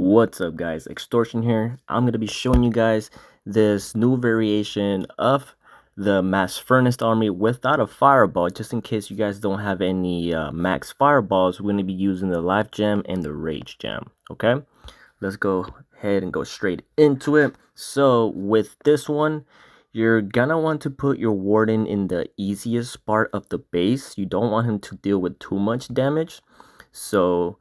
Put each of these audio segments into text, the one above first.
What's up guys, Extortion here. I'm going to be showing you guys this new variation of the mass furnace army without a fireball. Just in case you guys don't have any max fireballs, we're going to be using the life gem and the rage gem. Okay, let's go ahead and go straight into it. So with this one, you're gonna want to put your warden in the easiest part of the base. You don't want him to deal with too much damage. So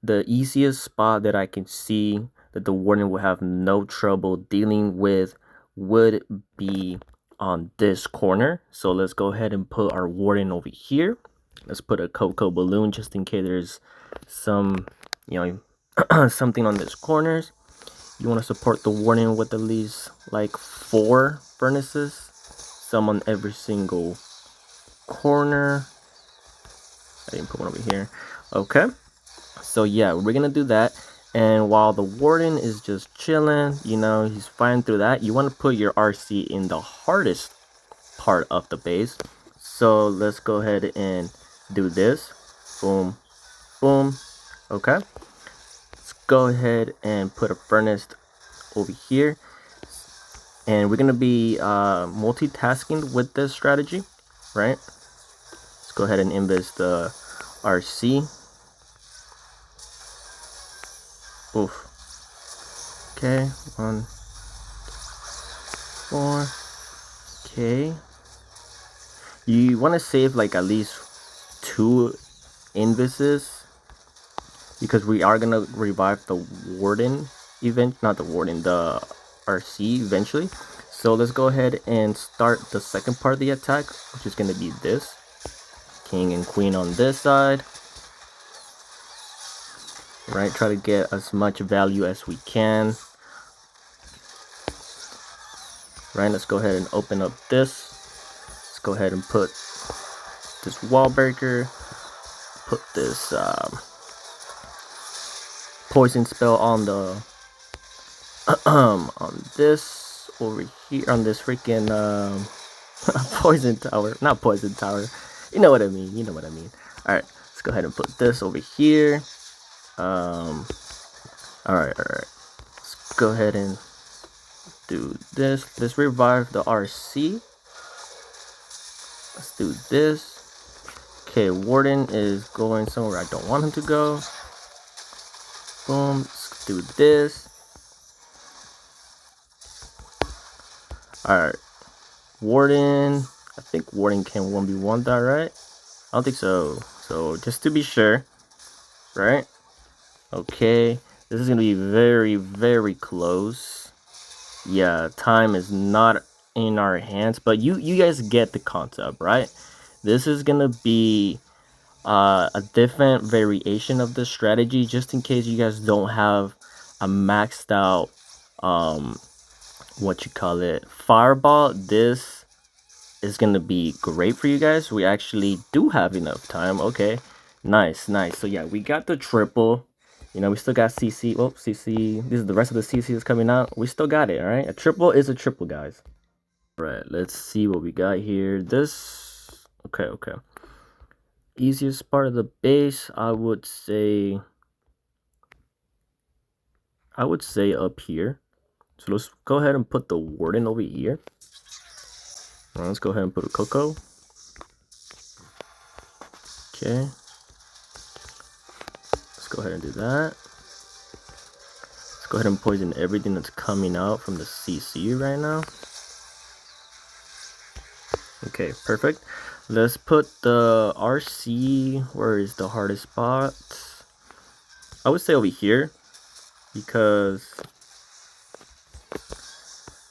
the easiest spot that I can see that the warden will have no trouble dealing with would be on this corner. So let's go ahead and put our warden over here. Let's put a cocoa balloon just in case there's some, something on this corners. You want to support the warden with at least like 4 furnaces, some on every single corner. I didn't put one over here. Okay. So yeah, we're gonna do that, and while the warden is just chilling, he's fighting through that, you want to put your RC in the hardest part of the base. So let's go ahead and do this. Boom, boom. Okay, let's go ahead and put a furnace over here, and we're gonna be multitasking with this strategy, right? Let's go ahead and invest the RC. Oof. Okay, 1, 4. Okay. You want to save like at least 2 invises because we are gonna revive the warden not the warden, the RC eventually. So let's go ahead and start the second part of the attack, which is gonna be this. King and queen on this side. Right, try to get as much value as we can. Right, let's go ahead and open up this. Let's go ahead and put this wall breaker, put this poison spell on the on this over here, on this freaking poison tower, not poison tower, you know what I mean. All right, let's go ahead and put this over here. All right, let's go ahead and do this. Let's revive the RC. Let's do this. Okay, warden is going somewhere I don't want him to go. Boom, let's do this. All right, warden, I think warden can 1v1 that, right? I don't think so. So just to be sure, right? Okay, this is gonna be very, very close. Yeah, time is not in our hands, but you guys get the concept, right? This is gonna be a different variation of the strategy, just in case you guys don't have a maxed out fireball. This is gonna be great for you guys. We actually do have enough time. Okay, nice. So yeah, we got the triple. We still got CC. Oh, CC. This is the rest of the CC is coming out. We still got it, all right? A triple is a triple, guys. All right, let's see what we got here. This, okay. Easiest part of the base, I would say up here. So let's go ahead and put the warden over here. All right, let's go ahead and put a cocoa. Okay. Go ahead and do that. Let's go ahead and poison everything that's coming out from the CC right now. Okay, perfect. Let's put the RC, where is the hardest spot? I would say over here, because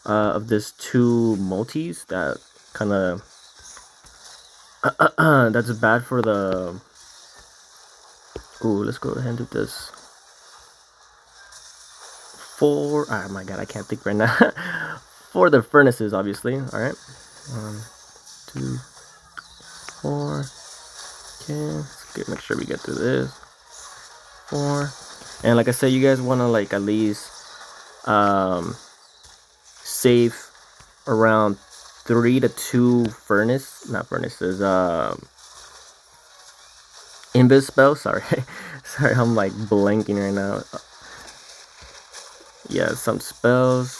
of this 2 multis that kind of that's bad for the. Ooh, let's go ahead and do this. 4. Oh my god, I can't think right now. For the furnaces, obviously. All right. 1, 2, 4. Okay, make sure we get through this. 4. And like I said, you guys want to like at least save around 3 to 2 Invis spell. Sorry, I'm like blanking right now. yeah, some spells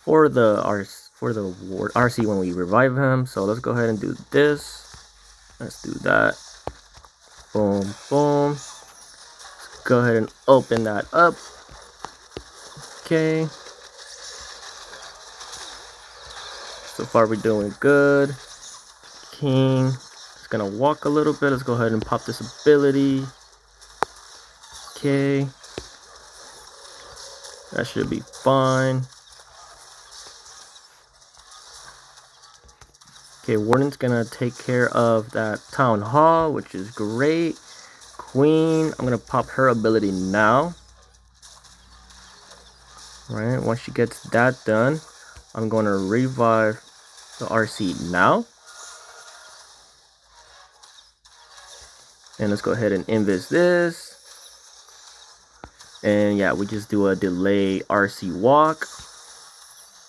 for the RC when we revive him. So let's go ahead and do this. Let's do that. Boom, boom. Let's go ahead and open that up. Okay. So far we're doing good. King is gonna walk a little bit. Let's go ahead and pop this ability. Okay. That should be fine. Okay, Warden's gonna take care of that town hall, which is great. Queen, I'm gonna pop her ability now. Right, once she gets that done, I'm gonna revive the RC now. And let's go ahead and invis this. And yeah, we just do a delay RC walk.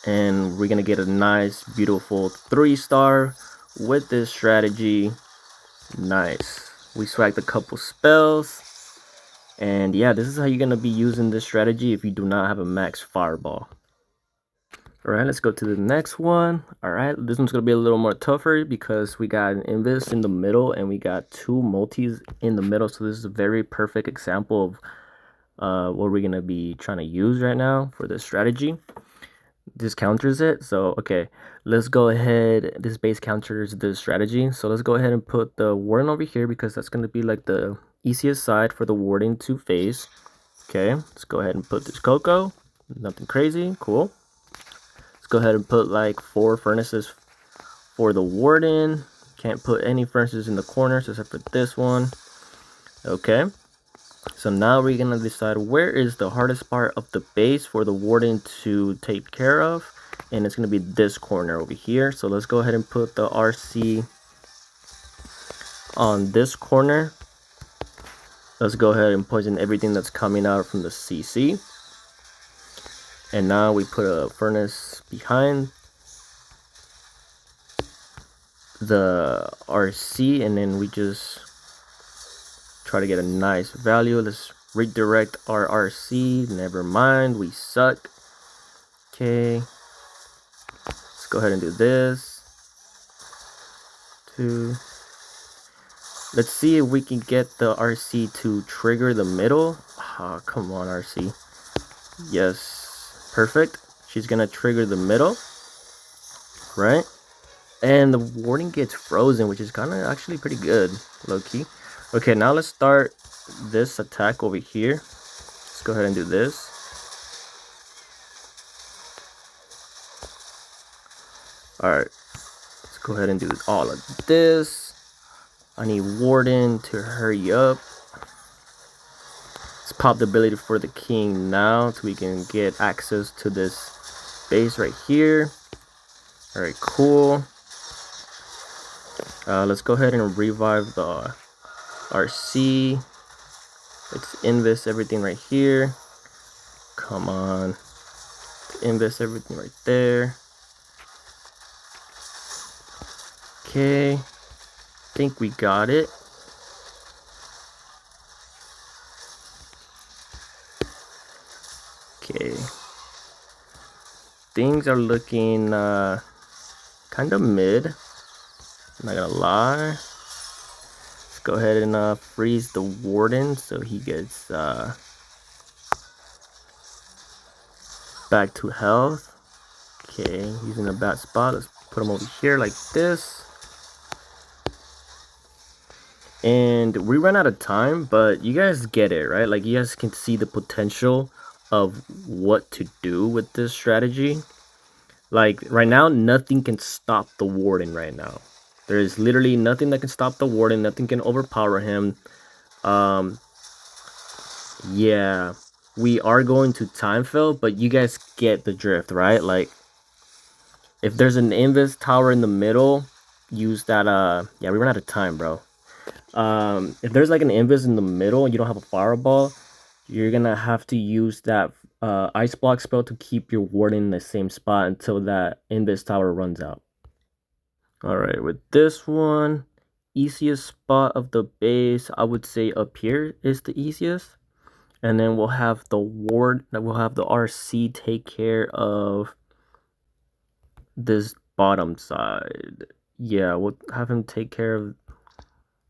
And we're gonna get a nice, beautiful 3-star with this strategy. Nice. We swagged a couple spells. And yeah, this is how you're gonna be using this strategy if you do not have a max fireball. Alright, let's go to the next one. Alright, this one's gonna be a little more tougher because we got an Invis in the middle and we got 2 multis in the middle. So this is a very perfect example of what we're gonna be trying to use right now for this strategy. This counters it. So okay, let's go ahead. This base counters this strategy. So let's go ahead and put the Warden over here because that's gonna be like the easiest side for the Warden to face. Okay, let's go ahead and put this Coco. Nothing crazy. Cool. Let's go ahead and put like 4 furnaces for the Warden. Can't put any furnaces in the corners except for this one. Okay. So now we're gonna decide where is the hardest part of the base for the Warden to take care of, and it's gonna be this corner over here. So let's go ahead and put the RC on this corner. Let's go ahead and poison everything that's coming out from the CC. And now we put a furnace behind the RC, and then we just try to get a nice value. Let's redirect our RC. Never mind, we suck. Okay, let's go ahead and do this. 2. Let's see if we can get the RC to trigger the middle. Oh, come on, RC. Yes, perfect. She's gonna trigger the middle, right? And the Warden gets frozen, which is kind of actually pretty good, low-key. Okay, now let's start this attack over here. Let's go ahead and do this. Alright, let's go ahead and do all of this. I need Warden to hurry up. Let's pop the ability for the King now so we can get access to this base right here. Alright, cool. Let's go ahead and revive the RC. Let's invis everything right here. Come on. Let's invis everything right there. Okay. Think we got it. Okay. Things are looking kind of mid. I'm not gonna lie. Go ahead and freeze the Warden so he gets back to health. Okay, he's in a bad spot. Let's put him over here like this. And we ran out of time, but you guys get it, right? Like, you guys can see the potential of what to do with this strategy. Like, right now, nothing can stop the Warden right now. There is literally nothing that can stop the Warden. Nothing can overpower him. Yeah, we are going to time fill, but you guys get the drift, right? Like, if there's an Invis tower in the middle, use that. Yeah, we ran out of time, bro. If there's like an Invis in the middle and you don't have a fireball, you're gonna have to use that ice block spell to keep your Warden in the same spot until that Invis tower runs out. Alright, with this one, easiest spot of the base, I would say up here is the easiest. And then we'll have the RC take care of this bottom side. Yeah, we'll have him take care of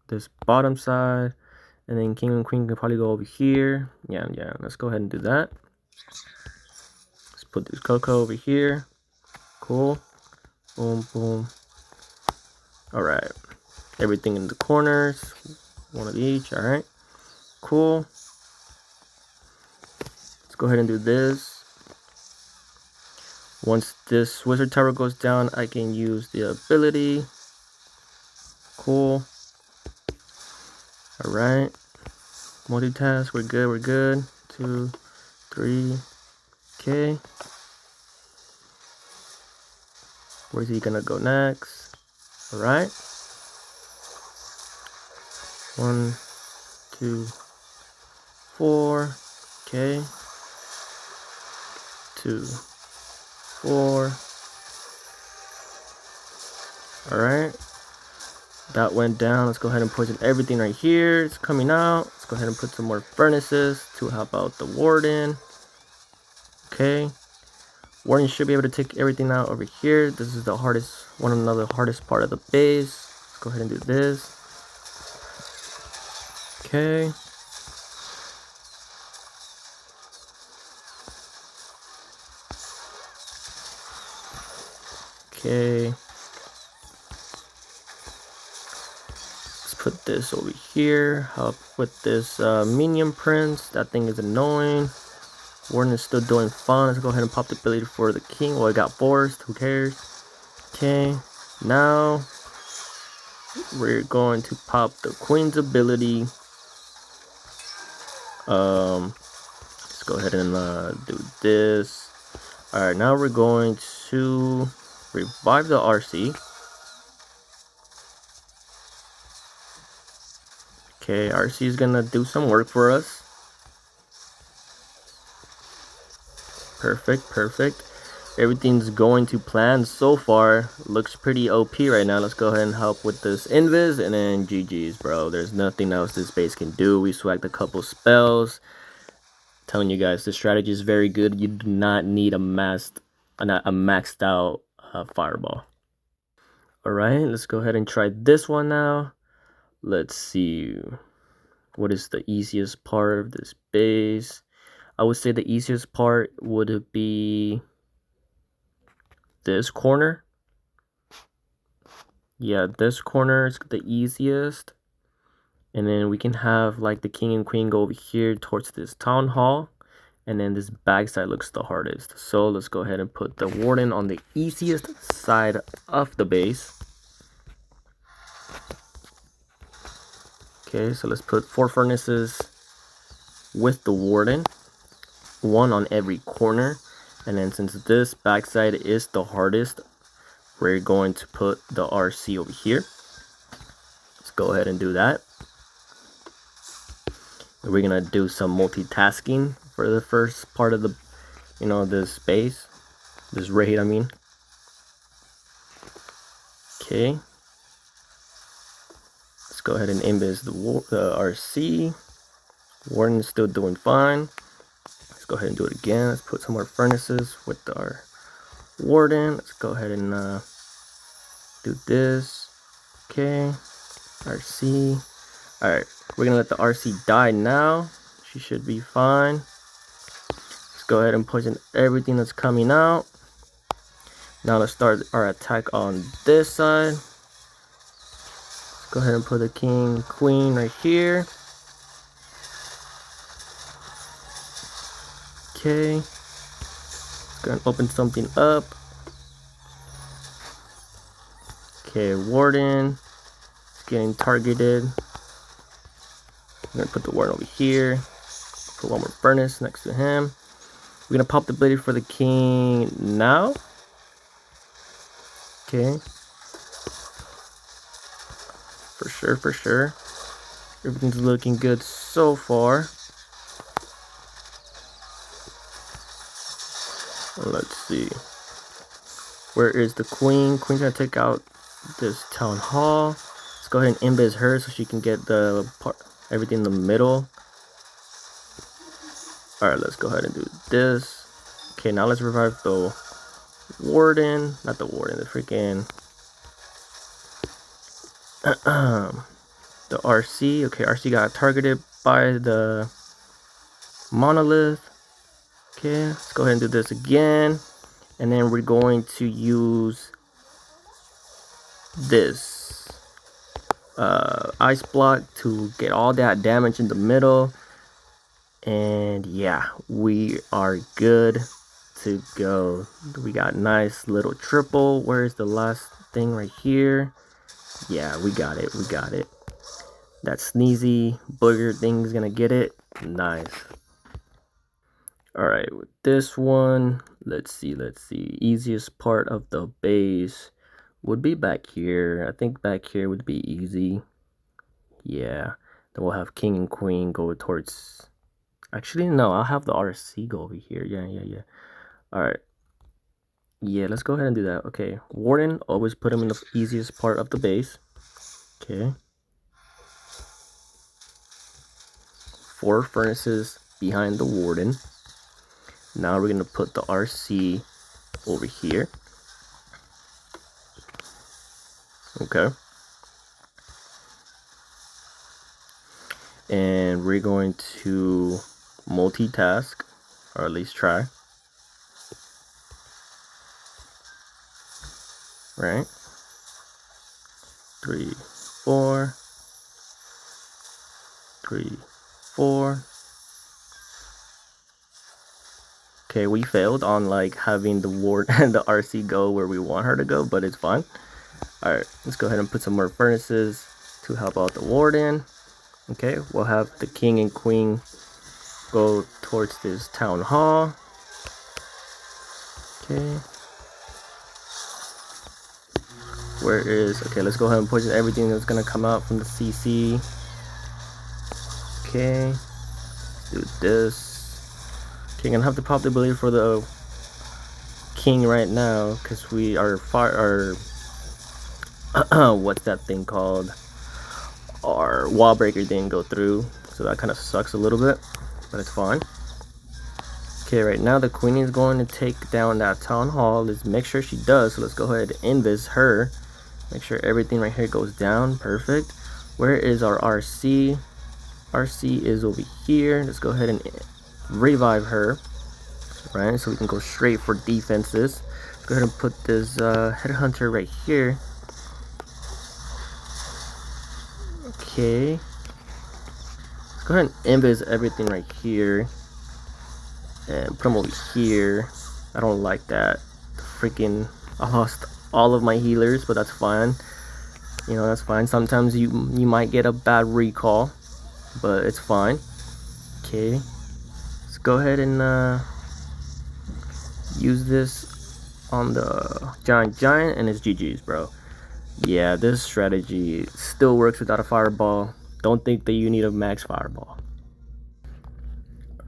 this bottom side. And then king and queen can probably go over here. Yeah, let's go ahead and do that. Let's put this Coco over here. Cool. Boom, boom. All right. Everything in the corners. One of each. All right. Cool. Let's go ahead and do this. Once this wizard tower goes down, I can use the ability. Cool. All right. Multitask. We're good. We're good. 2, 3. Okay. Where's he gonna go next? All right. 1, 2, 4. Okay. 2, 4. All right. That went down. Let's go ahead and poison everything right here. It's coming out. Let's go ahead and put some more furnaces to help out the warden. Okay. Warden should be able to take everything out over here. This is the hardest, another hardest part of the base. Let's go ahead and do this. Okay. Okay. Let's put this over here. Help with this minion prince. That thing is annoying. Warden is still doing fun. Let's go ahead and pop the ability for the king. Well, it got forced. Who cares? Okay. Now we're going to pop the queen's ability. Let's go ahead and do this. All right. Now we're going to revive the RC. Okay, RC is gonna do some work for us. Perfect, perfect. Everything's going to plan so far. Looks pretty OP right now. Let's go ahead and help with this Invis, and then GG's, bro. There's nothing else this base can do. We swagged a couple spells. Telling you guys, this strategy is very good. You do not need a maxed out fireball. All right, let's go ahead and try this one now. Let's see. What is the easiest part of this base? I would say the easiest part would be this corner. Yeah, this corner is the easiest. And then we can have like the king and queen go over here towards this town hall. And then this backside looks the hardest. So let's go ahead and put the warden on the easiest side of the base. Okay, so let's put 4 furnaces with the warden. 1 on every corner. And then since this backside is the hardest, we're going to put the RC over here. Let's go ahead and do that. We're gonna do some multitasking for the first part of the, this base, this raid, I mean. Okay. Let's go ahead and Invis the RC. Warden is still doing fine. Let's go ahead and do it again. Let's put some more furnaces with our warden. Let's go ahead and do this. Okay. RC. Alright. We're going to let the RC die now. She should be fine. Let's go ahead and poison everything that's coming out. Now let's start our attack on this side. Let's go ahead and put the king, queen right here. Okay. Let's go and open something up. Okay, warden is getting targeted. I'm gonna put the warden over here. Put 1 more furnace next to him. We're gonna pop the ability for the king now. Okay. For sure, for sure. Everything's looking good so far. Let's see. Where is the queen? Queen's gonna take out this town hall. Let's go ahead and Invis her so she can get the part, everything in the middle. Alright, let's go ahead and do this. Okay, now let's revive the Warden. Not the Warden, the freaking... the RC. Okay, RC got targeted by the monolith. Okay, let's go ahead and do this again. And then we're going to use this ice block to get all that damage in the middle. And yeah, we are good to go. We got nice little triple. Where's the last thing right here? Yeah, we got it. We got it. That sneezy booger thing's gonna get it. Nice. Alright, with this one, let's see. Easiest part of the base would be back here. I think back here would be easy. Yeah. Then we'll have king and queen go towards... Actually, no, I'll have the RC go over here. Yeah. Alright. Yeah, let's go ahead and do that. Okay, Warden, always put him in the easiest part of the base. Okay. 4 furnaces behind the Warden. Now we're gonna put the RC over here. Okay. And we're going to multitask, or at least try. Right? 3, 4. 3, 4. Okay, we failed on like having the ward and the RC go where we want her to go, but it's fine. Alright, let's go ahead and put some more furnaces to help out the Warden. Okay, we'll have the king and queen go towards this town hall. Okay. Where is... Okay, let's go ahead and poison everything that's gonna come out from the CC. Okay. Let's do this. Okay, gonna have the probability for the king right now because we are what's that thing called? Our wall breaker didn't go through, so that kind of sucks a little bit, but it's fine. Okay, right now the queen is going to take down that town hall. Let's make sure she does. So let's go ahead and invis her. Make sure everything right here goes down. Perfect. Where is our RC? RC is over here. Let's go ahead and revive her, right? So we can go straight for defenses. Let's go ahead and put this headhunter right here. Okay. Let's go ahead and invis everything right here. And put them over here. I don't like that. Freaking, I lost all of my healers, but that's fine. You know, that's fine. Sometimes you might get a bad recall, but it's fine. Okay. Let's go ahead and use this on the giant, and it's GG's, bro. Yeah, this strategy still works without a fireball. Don't think that you need a max fireball.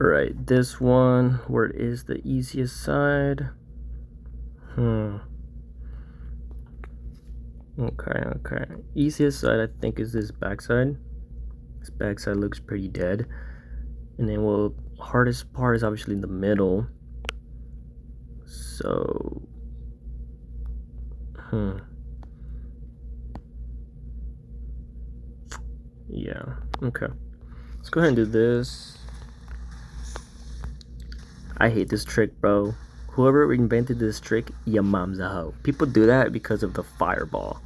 Alright, this one, where is the easiest side? Okay. Easiest side, I think, is this backside. This backside looks pretty dead. And then, well, hardest part is obviously in the middle. So, yeah, okay. Let's go ahead and do this. I hate this trick, bro. Whoever invented this trick, your mom's a hoe. People do that because of the fireball.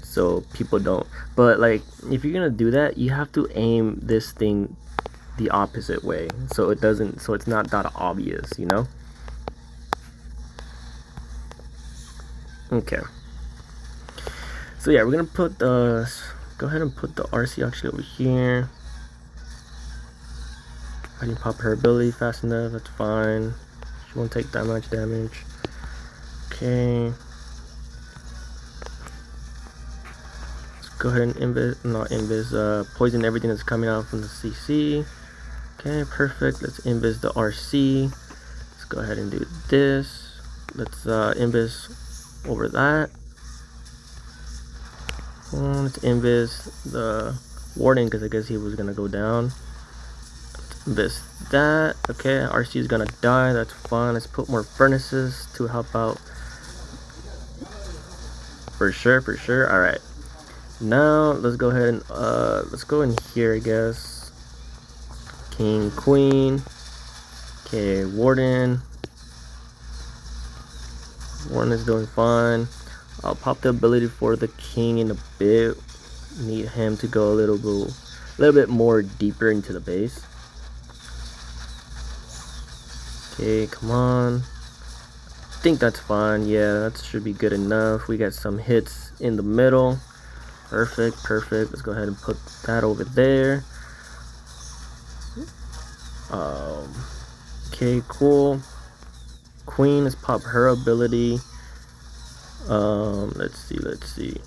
So people don't. But like, if you're gonna do that, you have to aim this thing the opposite way. So it doesn't, so it's not that obvious, you know? Okay. So yeah, we're gonna put the, go ahead and put the RC actually over here. I didn't pop her ability fast enough, that's fine. She won't take that much damage. Okay. Let's go ahead and poison everything that's coming out from the CC. Okay, perfect. Let's invis the RC. Let's go ahead and do this. Let's invis over that. Let's invis the Warden because I guess he was gonna go down. Let's This, that. Okay, RC is gonna die. That's fine. Let's put more furnaces to help out. For sure, for sure. All right. Now let's go ahead and let's go in here, I guess. King, queen. Okay, warden. Warden is doing fine. I'll pop the ability for the king in a bit. Need him to go a little bit more deeper into the base. Okay, come on. I think that's fine. Yeah, that should be good enough. We got some hits in the middle. Perfect, perfect. Let's go ahead and put that over there. Okay, cool. Queen, let's pop her ability. Let's see.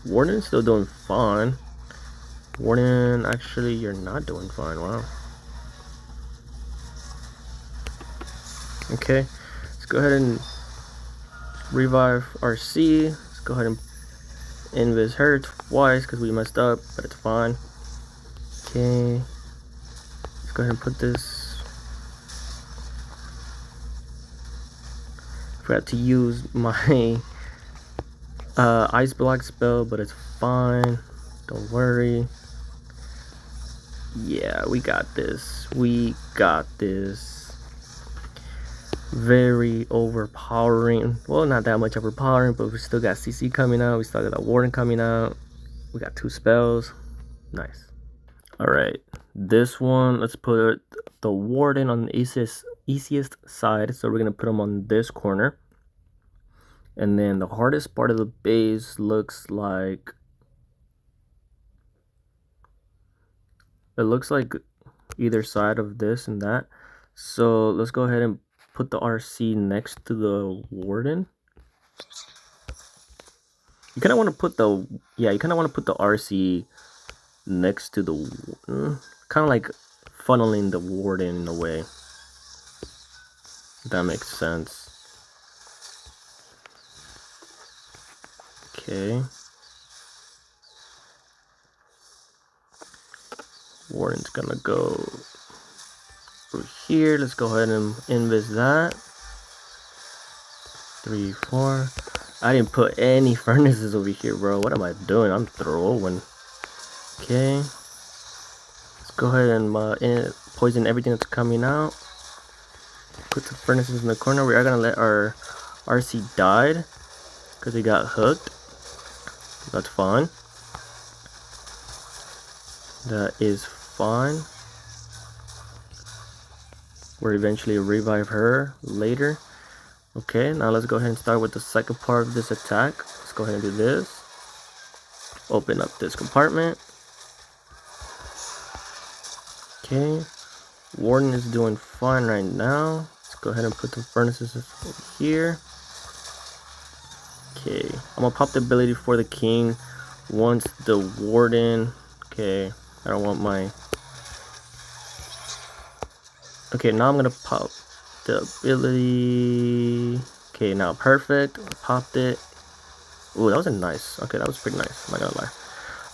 Warden's still doing fine. Warden, actually, you're not doing fine. Wow. Okay, let's go ahead and revive RC. Let's go ahead and invis her twice because we messed up, but it's fine. Okay, let's go ahead and put this. Forgot to use my ice block spell, but it's fine. Don't worry. Yeah, we got this. We got this. Very overpowering. Well, not that much overpowering, but we still got CC coming out. We still got that warden coming out. We got 2 spells. Nice. All right, this one, let's put the warden on the easiest side. So we're gonna put him on this corner. And then the hardest part of the base looks like, it looks like either side of this and that. So let's go ahead and put the RC next to the warden. You kind of want to put the, yeah, you kind of want to put the RC next to the, kind of like funneling the warden in a way. If that makes sense. Okay. Warden's gonna go over here. Let's go ahead and invis that. 3, 4. I didn't put any furnaces over here, bro. What am I doing? I'm throwing. Okay. Let's go ahead and poison everything that's coming out. Put the furnaces in the corner. We are gonna let our RC die because he got hooked. That's fine. That is fine. We'll eventually revive her later. Okay, now let's go ahead and start with the second part of this attack. Let's go ahead and do this. Open up this compartment. Okay, Warden is doing fine right now. Let's go ahead and put the furnaces over here. Okay, I'm gonna pop the ability for the king once the warden. Okay, I don't want my. Okay, now I'm gonna pop the ability. Okay, now perfect. Popped it. Ooh, that was a nice. Okay, that was pretty nice. I'm not gonna lie.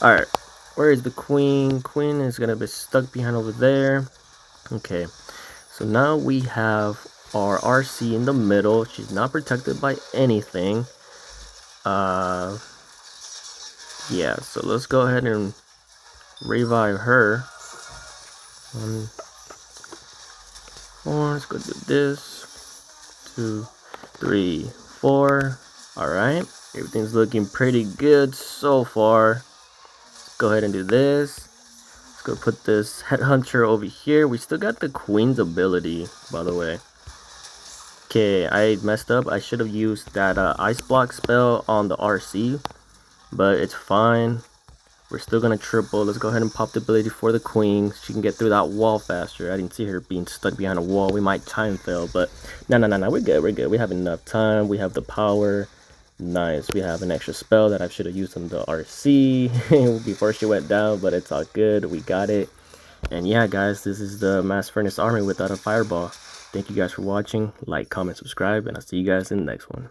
All right, where is the queen? Queen is gonna be stuck behind over there. Okay, so now we have our RC in the middle. She's not protected by anything. Yeah, so let's go ahead and revive her. 1, 4. Let's go do this. 2, 3, 4. All right, everything's looking pretty good so far. Let's go ahead and do this. Let's go put this headhunter over here. We still got the queen's ability, by the way. Okay, I messed up. I should have used that ice block spell on the RC, but it's fine. We're still gonna triple. Let's go ahead and pop the ability for the queen. She can get through that wall faster. I didn't see her being stuck behind a wall. We might time fail, but no. We're good. We're good. We have enough time. We have the power. Nice. We have an extra spell that I should have used on the RC before she went down, but it's all good. We got it. And yeah, guys, this is the Mass Furnace army without a fireball. Thank you guys for watching. Like, comment, subscribe, and I'll see you guys in the next one.